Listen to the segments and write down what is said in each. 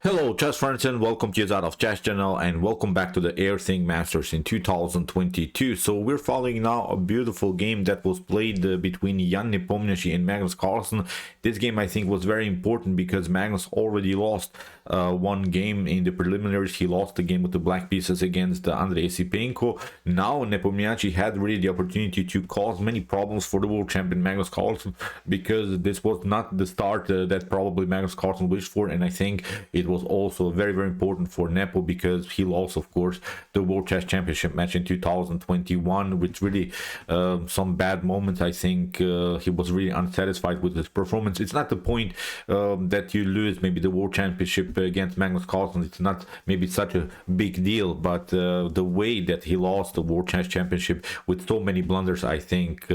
Hello chess friends and welcome to Jozarov chess channel and welcome back to the Airthings Masters in 2022. So we're following now a beautiful game that was played between Nepomniachtchi and Magnus Carlsen. This game I think was very important because Magnus already lost one game in the preliminaries. He lost the game with the black pieces against Andrei Sipenko. Now Nepomniachtchi had really the opportunity to cause many problems for the world champion Magnus Carlsen, because this was not the start that probably Magnus Carlsen wished for, and I think it was also very important for Nepo because he lost, of course, the World Chess Championship match in 2021 with really some bad moments. I think he was really unsatisfied with his performance. It's not the point that you lose maybe the World Championship against Magnus Carlsen. It's not maybe such a big deal, but the way that he lost the World Chess Championship with so many blunders, I think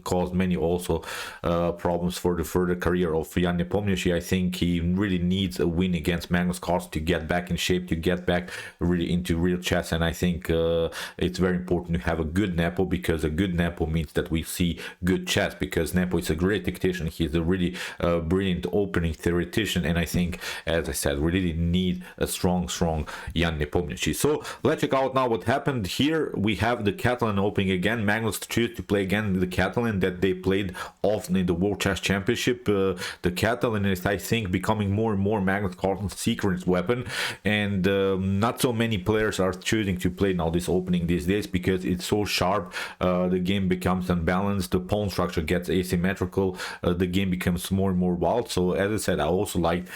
caused many also problems for the further career of Jan Nepomniachtchi. I think he really needs a win against Magnus Carlsen to get back in shape, to get back really into real chess, and I think it's very important to have a good Nepo, because a good Nepo means that we see good chess, because Nepo is a great tactician. He's a really brilliant opening theoretician, and I think, as I said, we really need a strong Jan Nepomniachtchi. So let's check out now what happened. Here we have the Catalan opening again. Magnus chose to play again the Catalan that they played often in the World Chess Championship. The Catalan is, I think, becoming more and more Magnus Carlsen's secret weapon, and not so many players are choosing to play now this opening these days because it's so sharp. The game becomes unbalanced, the pawn structure gets asymmetrical, the game becomes more and more wild. So as I said, I also like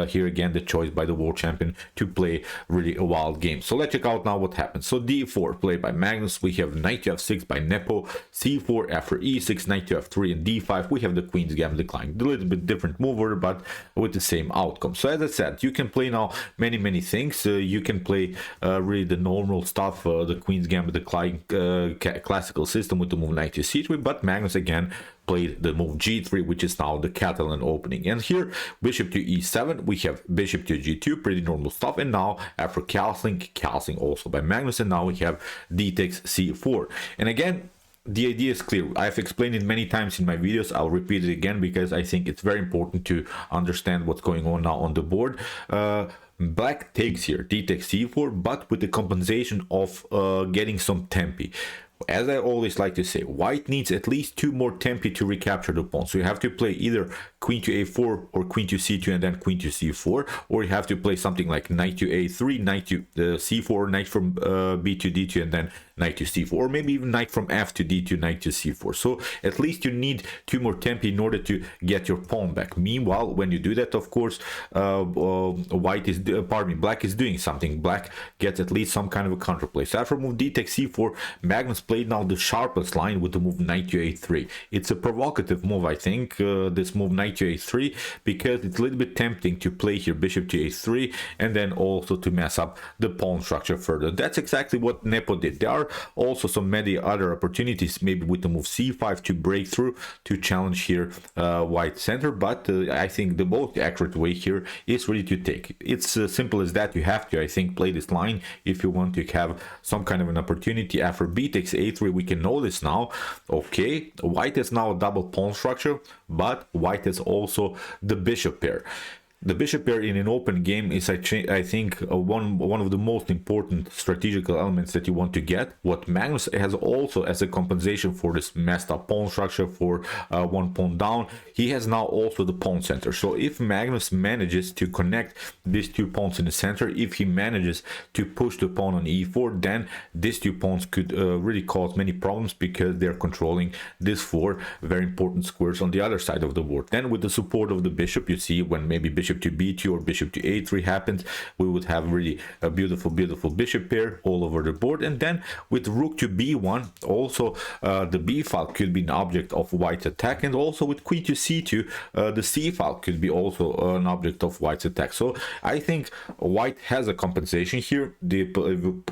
here again the choice by the world champion to play really a wild game. So let's check out now what happens. So d4 played by Magnus. We have knight to f6 by Nepo, c4 after e6, knight to f3, and d5 we have the queen's gambit decline. A little bit different move order, but with the same outcome. So as I said, you can play now many things. You can play really the normal stuff, the queen's gambit decline classical system with the move knight to c3, but Magnus again played the move g3, which is now the Catalan opening. And here bishop to e7, we have bishop to g2, pretty normal stuff. And now after castling also by Magnus, and now we have d takes c4. And again, the idea is clear. I've explained it many times in my videos. I'll repeat it again because I think it's very important to understand what's going on now on the board. Black takes here, d takes c4, but with the compensation of getting some tempi. As I always like to say, white needs at least 2 more tempi to recapture the pawn. So you have to play either queen to a4 or queen to c2 and then queen to c4, or you have to play something like knight to a3, knight to c4, knight from b to d2 and then knight to c4, or maybe even knight from f to d2, knight to c4. So at least you need 2 more tempi in order to get your pawn back. Meanwhile, when you do that, of course, black is doing something. Black gets at least some kind of a counterplay. So after move d takes c4, Magnus played now the sharpest line with the move knight to a3. It's a provocative move, I think, this move knight to a3, because it's a little bit tempting to play here bishop to a3 and then also to mess up the pawn structure further. That's exactly what Nepo did. There are also some many other opportunities, maybe with the move c5 to break through, to challenge here white center, but I think the most accurate way here is really to take. It's simple as that. You have to, I think, play this line if you want to have some kind of an opportunity. After b takes a3, we can notice now, okay, white is now a double pawn structure, but white is also the bishop pair. The bishop pair in an open game is, I think, one of the most important strategical elements that you want to get. What Magnus has also as a compensation for this messed up pawn structure, for 1 pawn down, he has now also the pawn center. So if Magnus manages to connect these 2 pawns in the center, if he manages to push the pawn on e4, then these 2 pawns could really cause many problems, because they're controlling these 4 very important squares on the other side of the board. Then with the support of the bishop, you see, when maybe bishop to b2 or bishop to a3 happens, we would have really a beautiful bishop pair all over the board. And then with rook to b1, also the b file could be an object of white's attack, and also with queen to c2, the c file could be also an object of white's attack. So I think white has a compensation here. The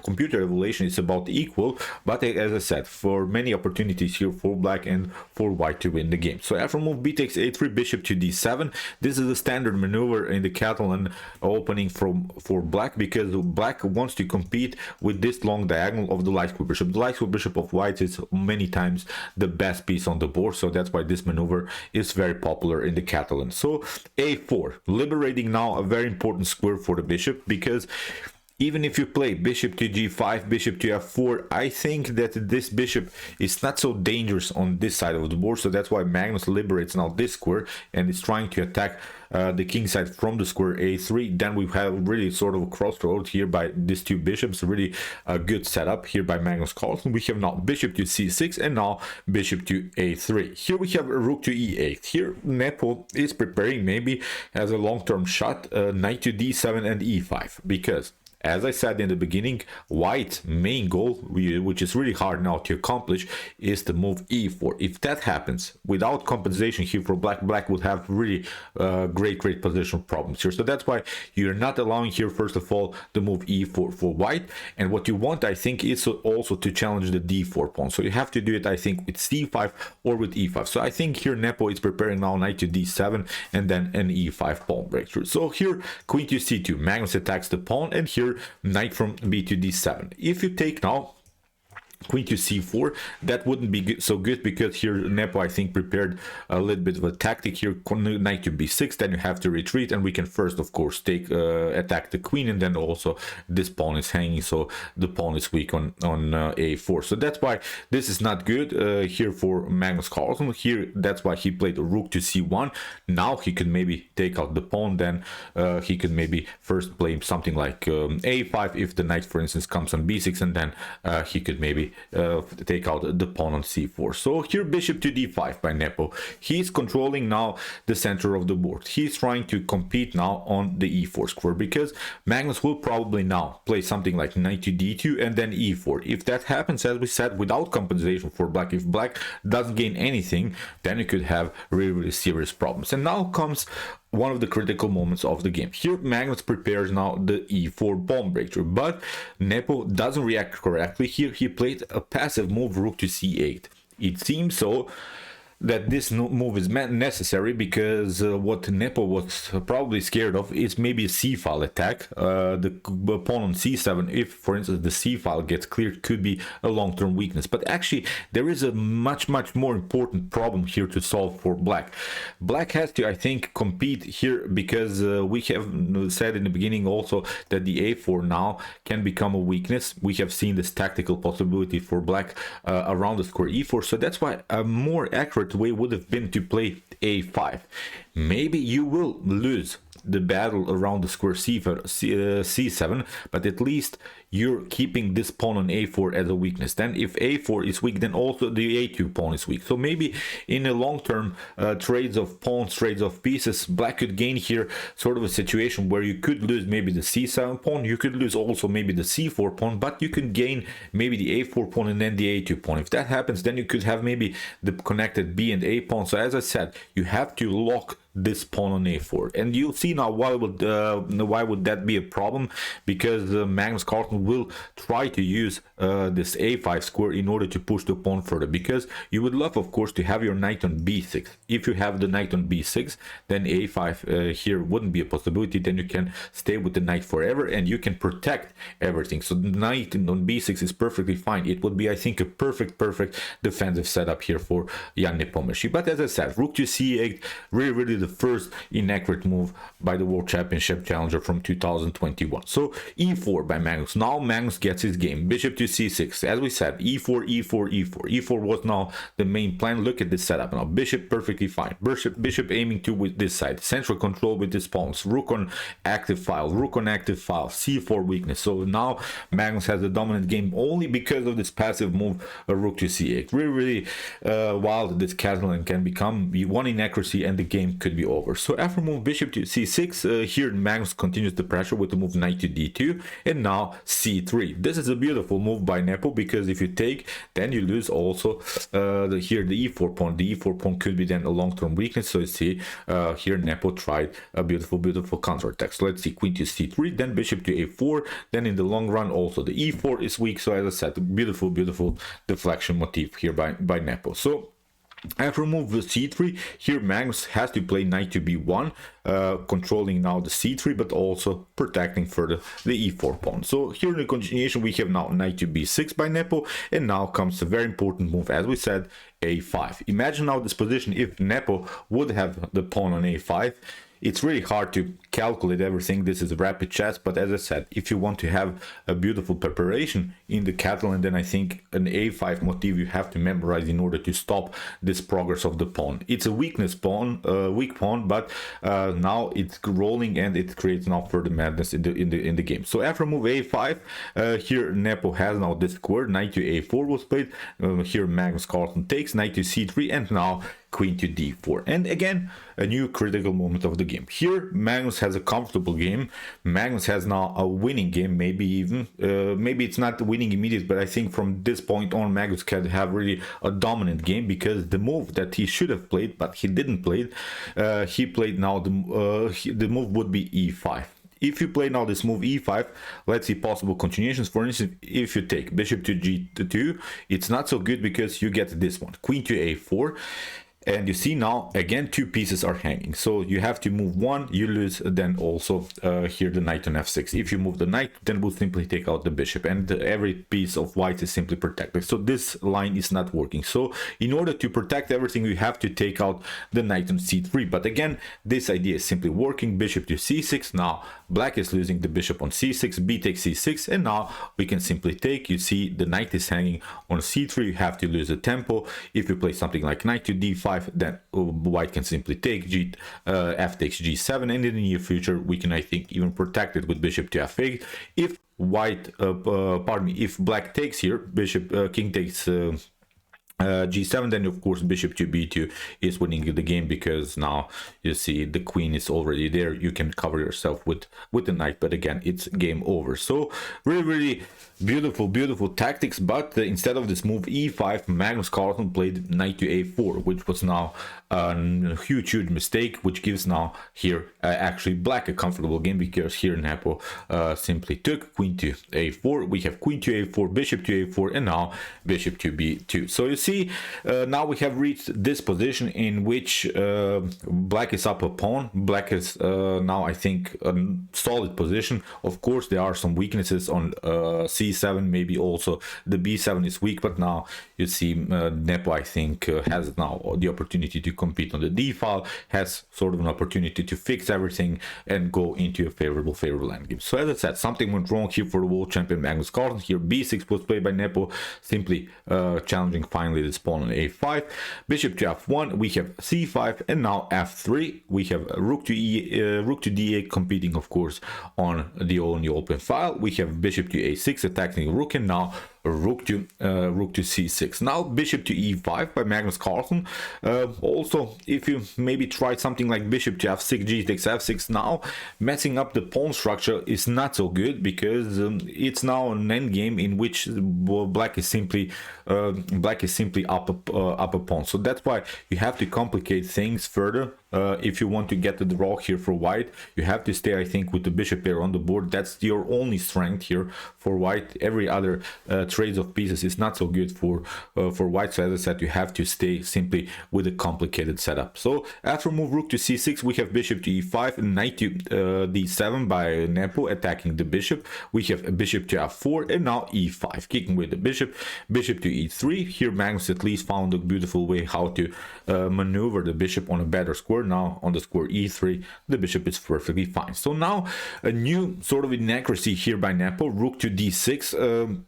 computer evaluation is about equal, but as I said, for many opportunities here for black and for white to win the game. So after move b takes a3, bishop to d7, this is a standard maneuver maneuver in the Catalan opening for black, because black wants to compete with this long diagonal of the light square bishop. The light square bishop of white is many times the best piece on the board, so that's why this maneuver is very popular in the Catalan. So a4, liberating now a very important square for the bishop, because even if you play bishop to g5, bishop to f4, I think that this bishop is not so dangerous on this side of the board. So that's why Magnus liberates now this square and is trying to attack the king side from the square a3. Then we have really sort of a crossroads here by these two bishops. Really a good setup here by Magnus Carlsen. We have now bishop to c6 and now bishop to a3. Here we have a rook to e8. Here Nepo is preparing maybe as a long-term shot, knight to d7 and e5, because as I said in the beginning, white's main goal, which is really hard now to accomplish, is to move e4. If that happens without compensation here for black, black would have really great positional problems here. So that's why you're not allowing here, first of all, the move e4 for white. And what you want, I think, is also to challenge the d4 pawn. So you have to do it, I think, with c5 or with e5. So I think here Nepo is preparing now knight to d7 and then an e5 pawn breakthrough. So here queen to c2, Magnus attacks the pawn, and here knight from b to d7. If you take now queen to c4, that wouldn't be so good, because here Nepo, I think, prepared a little bit of a tactic here, knight to b6, then you have to retreat, and we can first, of course, take attack the queen, and then also this pawn is hanging, so the pawn is weak on a4. So that's why this is not good here for Magnus Carlsen. Here, that's why he played rook to c1. Now he could maybe take out the pawn, then he could maybe first play something like a5 if the knight, for instance, comes on b6, and then he could maybe take out the pawn on c4. So here bishop to d5 by Nepo. He's controlling now the center of the board. He's trying to compete now on the e4 square, because Magnus will probably now play something like knight to d2 and then e4. If that happens, as we said, without compensation for black, if black doesn't gain anything, then you could have really serious problems. And now comes one of the critical moments of the game. Here Magnus prepares now the e4 pawn breakthrough, but Nepo doesn't react correctly. Here he played a passive move, rook to c8. It seems so that this move is necessary, because what Nepo was probably scared of is maybe a c-file attack. The pawn on c7, if for instance the c-file gets cleared, could be a long-term weakness. But actually there is a much more important problem here to solve for black. Black has to, I think, compete here, because we have said in the beginning also that the a4 now can become a weakness. We have seen this tactical possibility for black around the square e4. So that's why a more accurate way would have been to play a5. Maybe you will lose the battle around the square c7, but at least you're keeping this pawn on a4 as a weakness. Then if a4 is weak, then also the a2 pawn is weak. So maybe in a long-term trades of pawns, trades of pieces, black could gain here sort of a situation where you could lose maybe the c7 pawn, you could lose also maybe the c4 pawn, but you can gain maybe the a4 pawn and then the a2 pawn. If that happens, then you could have maybe the connected b and a pawn. So as I said, you have to lock this pawn on a4, and you'll see now why would that be a problem, because Magnus Carlsen will try to use this a5 square in order to push the pawn further, because you would love, of course, to have your knight on b6. If you have the knight on b6, then a5 here wouldn't be a possibility. Then you can stay with the knight forever and you can protect everything. So the knight on b6 is perfectly fine. It would be, I think, a perfect defensive setup here for Jan Nepomniachtchi. But as I said, rook to c8, really the first inaccurate move by the World Championship challenger from 2021. So e4 by Magnus. Now Magnus gets his game. Bishop to c6. As we said, e4, e4, e4. e4 was now the main plan. Look at this setup now. Bishop perfectly fine. Bishop aiming to with this side. Central control with this pawns. Rook on active file. Rook on active file. c4 weakness. So now Magnus has the dominant game only because of this passive move, rook to c8. Really wild this Catalan can become. One inaccuracy and the game could be over. So after move bishop to c6, here Magnus continues the pressure with the move knight to d2 and now c3. This is a beautiful move by Nepo, because if you take, then you lose also here the e4 pawn. The e4 pawn could be then a long-term weakness. So you see here Nepo tried a beautiful counterattack. So let's see, queen to c3, then bishop to a4. Then in the long run also the e4 is weak. So as I said, beautiful deflection motif here by Nepo. So After move c3, here Magnus has to play knight to b1, controlling now the c3, but also protecting further the e4 pawn. So here in the continuation, we have now knight to b6 by Nepo, and now comes a very important move, as we said, a5. Imagine now this position if Nepo would have the pawn on a5. It's really hard to calculate everything. This is rapid chess, but as I said, if you want to have a beautiful preparation in the Catalan, then I think an a5 motif you have to memorize in order to stop this progress of the pawn. It's a weakness pawn, weak pawn, but now it's rolling and it creates now further madness in the game. So after move a5, here Nepo has now this square. Knight to a4 was played. Here Magnus Carlsen takes knight to c3, and now queen to d4, and again a new critical moment of the game. Here Magnus has a comfortable game. Magnus has now a winning game, maybe even maybe it's not winning immediate, but I think from this point on Magnus can have really a dominant game, because the move that he should have played but he didn't play it, he played now the move would be e5. If you play now this move e5, let's see possible continuations. For instance, if you take bishop to g2, it's not so good because you get this one, queen to a4. And you see now, again, two pieces are hanging. So you have to move one, you lose, then also here the knight on f6. If you move the knight, then we'll simply take out the bishop, and every piece of white is simply protected. So this line is not working. So in order to protect everything, you have to take out the knight on c3. But again, this idea is simply working. Bishop to c6. Now black is losing the bishop on c6, b takes c6, and now we can simply take. You see the knight is hanging on c3. You have to lose the tempo. If you play something like knight to d5, then white can simply take f takes g7, and in the near future we can, I think, even protect it with bishop to f8. If white pardon me, if black takes here, bishop king takes g7, then of course bishop to b2 is winning the game, because now you see the queen is already there. You can cover yourself with the knight, but again, it's game over. So really beautiful tactics, but instead of this move e5, Magnus Carlsen played knight to a4, which was now a huge mistake, which gives now here actually black a comfortable game, because here Nepo simply took queen to a4. We have queen to a4, bishop to a4, and now bishop to b2. So you see now we have reached this position in which black is up a pawn. Black is now, I think, a solid position. Of course there are some weaknesses on c7, maybe also the b7 is weak, but now you see Nepo, I think, has now the opportunity to compete on the d file, has sort of an opportunity to fix everything and go into a favorable endgame. So as I said, something went wrong here for the world champion Magnus Carlsen. Here b6 was played by Nepo, simply challenging finally this pawn on a5. Bishop to f1, we have c5, and now f3. We have rook to d8 competing, of course, on the only open file. We have bishop to a6 attacking rook, and now rook to c6. Now bishop to e5 by Magnus Carlsen. Also, if you maybe try something like bishop to f6, g takes f6, now messing up the pawn structure is not so good, because it's now an endgame in which black is simply up a pawn. So that's why you have to complicate things further. If you want to get the draw here for white, you have to stay, I think, with the bishop pair on the board. That's your only strength here for white. Every other trades of pieces is not so good for white. So as I said, you have to stay simply with a complicated setup. So after move rook to c6, we have bishop to e5, knight to d7 by Nepo attacking the bishop. We have a bishop to f4, and now e5 kicking with the bishop to e3. Here Magnus at least found a beautiful way how to maneuver the bishop on a better square. Now on the square e3, the bishop is perfectly fine. So now a new sort of inaccuracy here by Nepo. Rook to d6.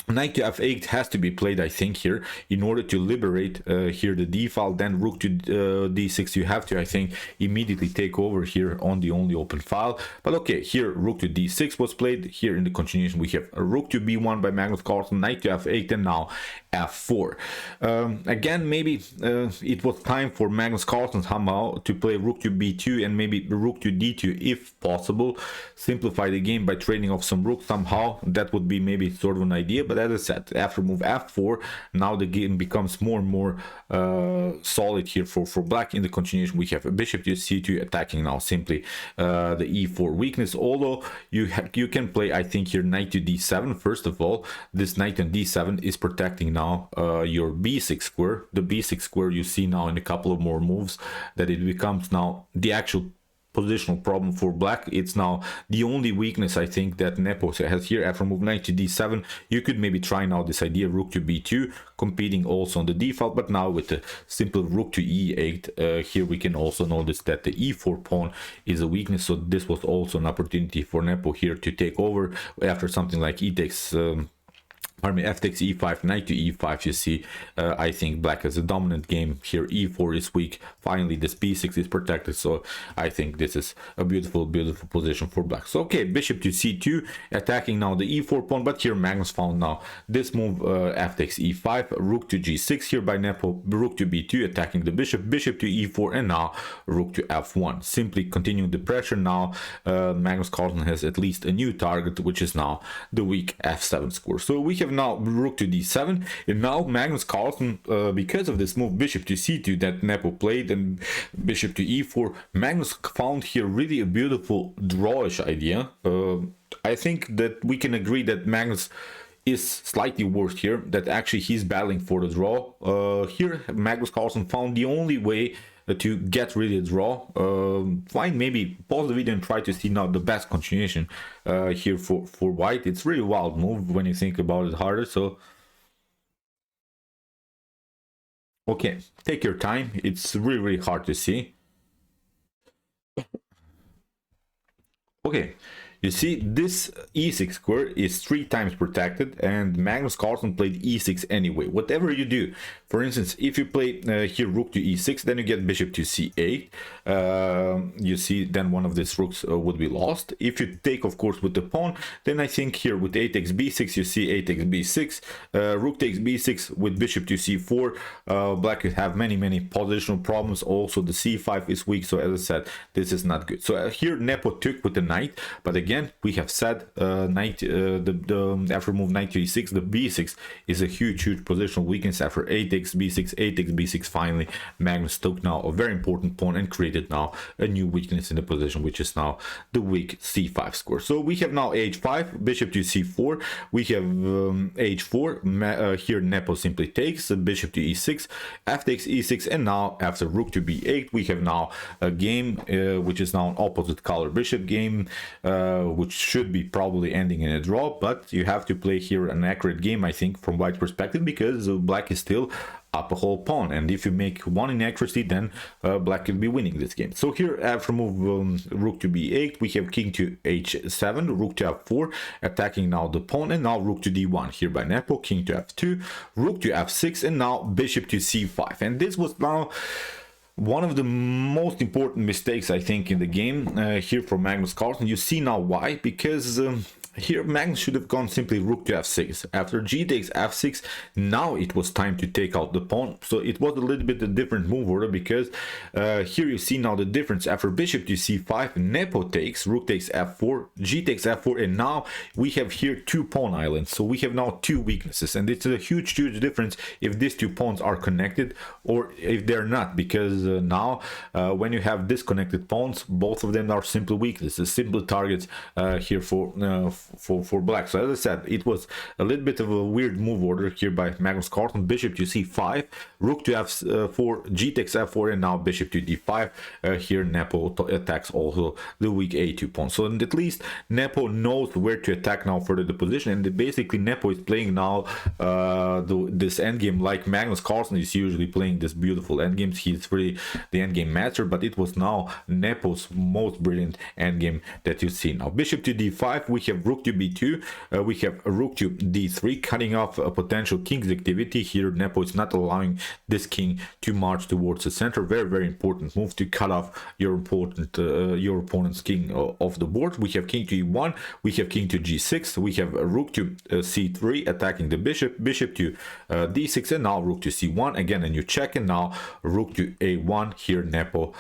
Knight to f8 has to be played, I think, here in order to liberate here the d file. Then rook to d6, you have to, I think, immediately take over here on the only open file. But okay, here rook to d6 was played. Here in the continuation we have a rook to b1 by Magnus Carlsen, knight to f8, and now f4. Again, maybe it was time for Magnus Carlsen somehow to play rook to b2 and maybe rook to d2 if possible. Simplify the game by trading off some rook somehow. That would be maybe sort of an idea. but as I said, after move f4, now the game becomes more and more solid here for black. In the continuation, we have a bishop to c2 attacking now simply the e4 weakness, although you can play, I think, here knight to d7. First of all, this knight on d7 is protecting now your b6 square. The b6 square, you see now in a couple of more moves that it becomes now the actual positional problem for black. It's now the only weakness, I think, that Nepo has here. After move knight to d7, you could maybe try now this idea rook to b2, competing also on the default, but now with the simple rook to e8, here we can also notice that the e4 pawn is a weakness, so this was also an opportunity for Nepo here to take over after something like e takes f takes e5, knight to e5. You see, I think black has a dominant game here. E4 is weak. Finally, this b6 is protected, so I think this is a beautiful position for black. So okay, bishop to c2, attacking now the e4 pawn, but here Magnus found now this move, f takes e5, rook to g6 here by Nepo, rook to b2, attacking the bishop, bishop to e4, and now rook to f1. Simply continuing the pressure now. Magnus Carlsen has at least a new target, which is now the weak f7 square. So we have now rook to d7, and now Magnus Carlsen, because of this move bishop to c2 that Nepo played and bishop to e4, Magnus found here really a beautiful drawish idea. I think that we can agree that Magnus is slightly worse here, that actually he's battling for the draw. Here Magnus Carlsen found the only way to get really a draw. Fine, maybe pause the video and try to see now the best continuation here for white. It's really wild move when you think about it harder. So okay, take your time. It's really hard to see. Okay, you see this e6 square is 3 times protected, and Magnus Carlsen played e6 anyway. Whatever you do, for instance, if you play here rook to e6, then you get bishop to c8. You see, then one of these rooks would be lost. If you take, of course, with the pawn, then I think here with a takes b6, you see a takes b6, rook takes b6 with bishop to c4. Black could have many positional problems. Also, the c5 is weak, so as I said, this is not good. So here Nepo took with the knight, but again, we have said knight after move knight to e6, the b6 is a huge positional weakness. After a takes b6, a takes b6, finally Magnus took now a very important pawn and created now a new weakness in the position, which is now the weak c5 square. So we have now h5, bishop to c4, we have h4, here Nepo simply takes bishop to e6, f takes e6, and now after rook to b8, we have now a game which is now an opposite color bishop game, which should be probably ending in a draw, but you have to play here an accurate game, I think, from white perspective, because black is still up a whole pawn, and if you make one inaccuracy, then black will be winning this game. So here after move rook to b8, we have king to h7, rook to f4, attacking now the pawn, and now rook to d1 here by Nepo, king to f2, rook to f6, and now bishop to c5. And this was now one of the most important mistakes, I think, in the game here for Magnus Carlsen. You see now why, because here Magnus should have gone simply rook to f6. After g takes f6, now it was time to take out the pawn. So it was a little bit a different move order, because here you see now the difference. After bishop to c5, Nepo takes, rook takes f4, g takes f4, and now we have here 2 pawn islands. So we have now 2 weaknesses, and it's a huge difference if these 2 pawns are connected or if they're not, because now when you have disconnected pawns, both of them are simple weaknesses, simple targets here for black. So as I said, it was a little bit of a weird move order here by Magnus Carlsen. Bishop to c5, rook to f4, g takes f4, and now bishop to d5. Here Nepo attacks also the weak a2 pawn. So at least Nepo knows where to attack now further the position, and basically Nepo is playing now this endgame like Magnus Carlsen is usually playing this beautiful endgames. He's really the endgame master, but it was now Nepo's most brilliant endgame that you see now. Bishop to d5, we have rook to b2, we have rook to d3, cutting off a potential king's activity. Here Nepo is not allowing this king to march towards the center. Very important move to cut off your opponent's king off the board. We have king to e1, we have king to g6, we have rook to c3, attacking the bishop to d6, and now rook to c1, again a new check, and now rook to a1. Here Nepo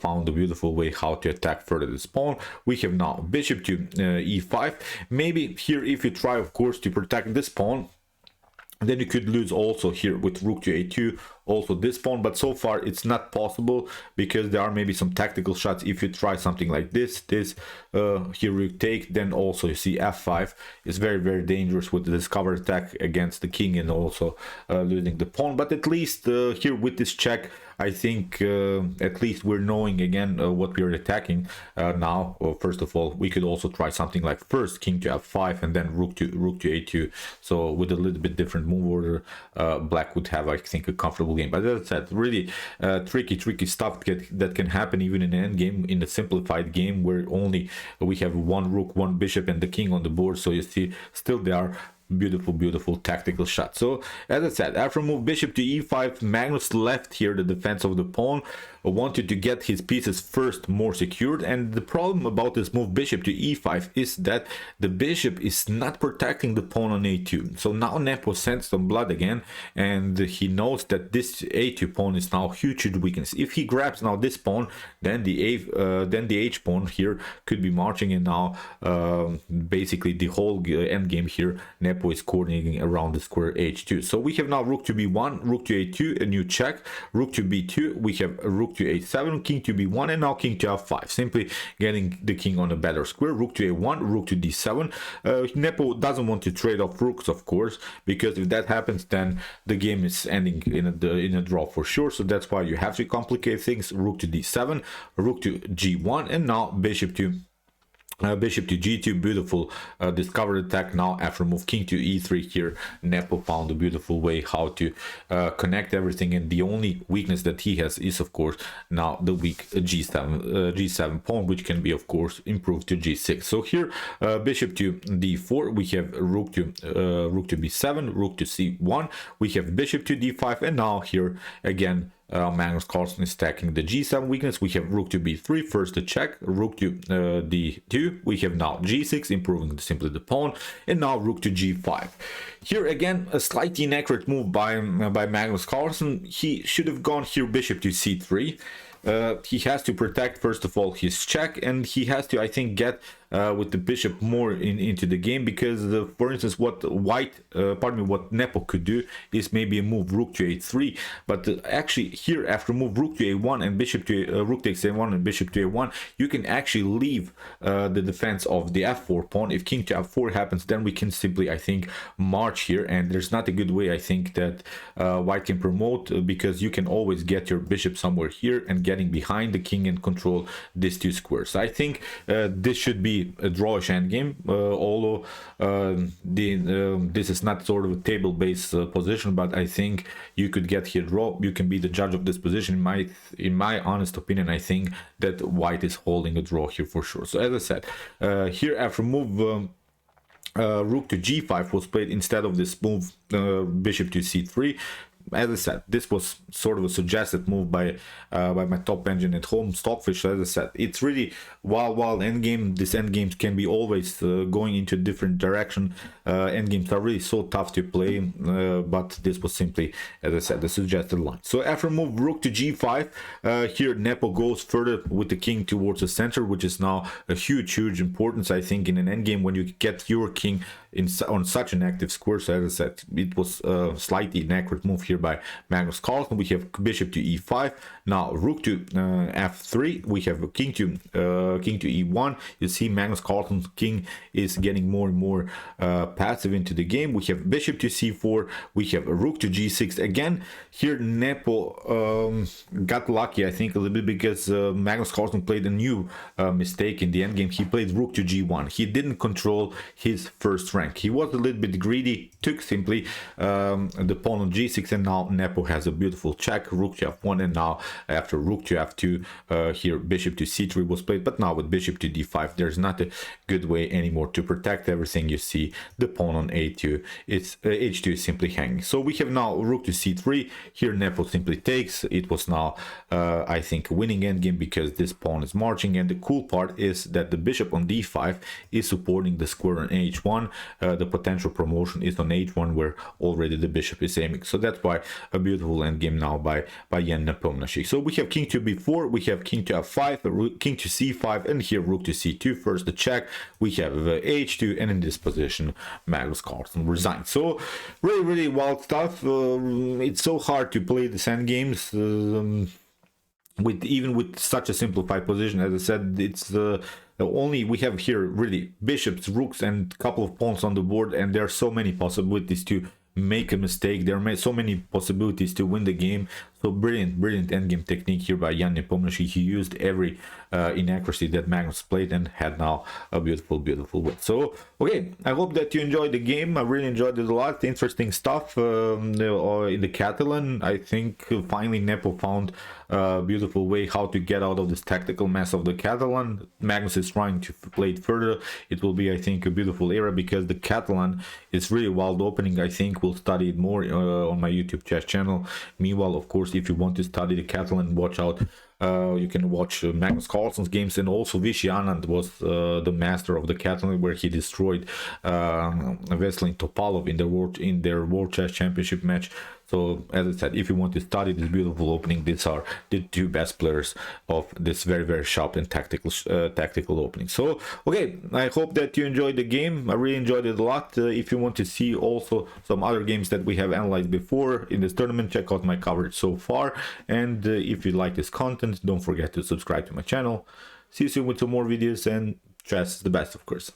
found a beautiful way how to attack further this pawn. We have now bishop to e5, Maybe here, if you try, of course, to protect this pawn, then you could lose also here with rook to a2, also this pawn, but so far it's not possible because there are maybe some tactical shots. If you try something like this here you take, then also you see f5 is very, very dangerous with the discover attack against the king and also losing the pawn. But at least here with this check, I think at least we're knowing again what we are attacking now. First of all, we could also try something like first king to f5 and then rook to a2. So with a little bit different move order, black would have, I think, a comfortable game. But as I said, really tricky stuff that can happen even in an endgame, in a simplified game where only we have one rook, one bishop, and the king on the board. So you see, still there are beautiful tactical shots. So as I said, after move bishop to e5, Magnus left here the defense of the pawn, wanted to get his pieces first more secured. And the problem about this move bishop to e5 is that the bishop is not protecting the pawn on a2. So now Nepo sends some blood again, and he knows that this a2 pawn is now huge weakness. If he grabs now this pawn, then the h pawn here could be marching, and now basically the whole endgame here, Nepo is coordinating around the square h2. So we have now rook to b1, rook to a2, a new check, rook to b2, we have a rook to a7, king to b1, and now king to f5, simply getting the king on a better square. Rook to a1, rook to d7. Nepo doesn't want to trade off rooks, of course, because if that happens, then the game is ending in a draw for sure. So that's why you have to complicate things. Rook to d7, rook to g1, and now bishop to g2. Beautiful discovered attack. Now after move king to e3 here, Nepo found a beautiful way how to connect everything, and the only weakness that he has is of course now the weak g7 pawn, which can be of course improved to g6. So here bishop to d4, we have rook to b7, rook to c1, we have bishop to d5, and now here again Magnus Carlsen is stacking the g7 weakness. We have rook to b3, first the check, rook to d2, we have now g6, improving simply the pawn, and now rook to g5. Here again a slightly inaccurate move by Magnus Carlsen. He should have gone here bishop to c3. He has to protect first of all his check, and he has to, I think, get with the bishop more into the game, because for instance what what Nepo could do is maybe a move rook to a3, but actually here after move rook to a1 and bishop to rook takes a1 and bishop to a1, you can actually leave the defense of the f4 pawn. If king to f4 happens, then we can simply, I think, march here, and there's not a good way, I think, that white can promote, because you can always get your bishop somewhere here and getting behind the king and control these two squares. I think this should be a drawish endgame, although this is not sort of a table-based position, but I think you could get here draw. You can be the judge of this position. In my honest opinion, I think that white is holding a draw here for sure. So as I said, here after move rook to g5 was played instead of this move bishop to c3. As I said, this was sort of a suggested move by my top engine at home, Stockfish. As I said, it's really while endgame, this endgames can be always going into a different direction. Endgames are really so tough to play, but this was simply, as I said, the suggested line. So after move rook to g5, here Nepo goes further with the king towards the center, which is now a huge importance, I think, in an endgame when you get your king on such an active square. So as I said, it was a slightly inaccurate move here by Magnus Carlsen. We have bishop to e5, now rook to f3, we have king to e1. You see Magnus Carlsen's king is getting more and more passive into the game. We have bishop to c4, we have rook to g6. Again here Nepo got lucky, I think, a little bit, because Magnus Carlsen played a new mistake in the endgame. He played rook to g1. He didn't control his first rank. He was a little bit greedy, took simply the pawn on g6, and now Nepo has a beautiful check, rook to f1, and now after rook to f2, here bishop to c3 was played. But now with bishop to d5, there's not a good way anymore to protect everything. You see the pawn on a2, it's h2 is simply hanging. So we have now rook to c3. Here Nepo simply takes. It was now I think winning endgame, because this pawn is marching, and the cool part is that the bishop on d5 is supporting the square on h1. The potential promotion is on h1, where already the bishop is aiming. So that's why by a beautiful endgame now by Jan Nepomniachtchi. So we have king to b4, we have king to f5, king to c5, and here rook to c2. First the check, we have h2, and in this position Magnus Carlsen resigned. So really wild stuff. It's so hard to play this endgames. Even with such a simplified position. As I said, it's only we have here really bishops, rooks, and a couple of pawns on the board, and there are so many possibilities to make a mistake. There are so many possibilities to win the game. So brilliant endgame technique here by Jan Nepomniachtchi. He used every inaccuracy that Magnus played and had now a beautiful win. So okay, I hope that you enjoyed the game. I really enjoyed it a lot. Interesting stuff in the Catalan. I think finally Nepo found a beautiful way how to get out of this tactical mess of the Catalan. Magnus is trying to play it further. It will be, I think, a beautiful era, because the Catalan is really wild opening. I think we'll study it more on my YouTube chess channel. Meanwhile, of course, if you want to study the Catalan, watch out. You can watch Magnus Carlsen's games, and also Vishy Anand was the master of the Catalan, where he destroyed Veselin Topalov in their World Chess Championship match. So as I said, if you want to study this beautiful opening, these are the two best players of this very sharp and tactical opening. So okay, I hope that you enjoyed the game. I really enjoyed it a lot. If you want to see also some other games that we have analyzed before in this tournament, check out my coverage so far. And if you like this content, don't forget to subscribe to my channel. See you soon with some more videos, and chess is the best, of course.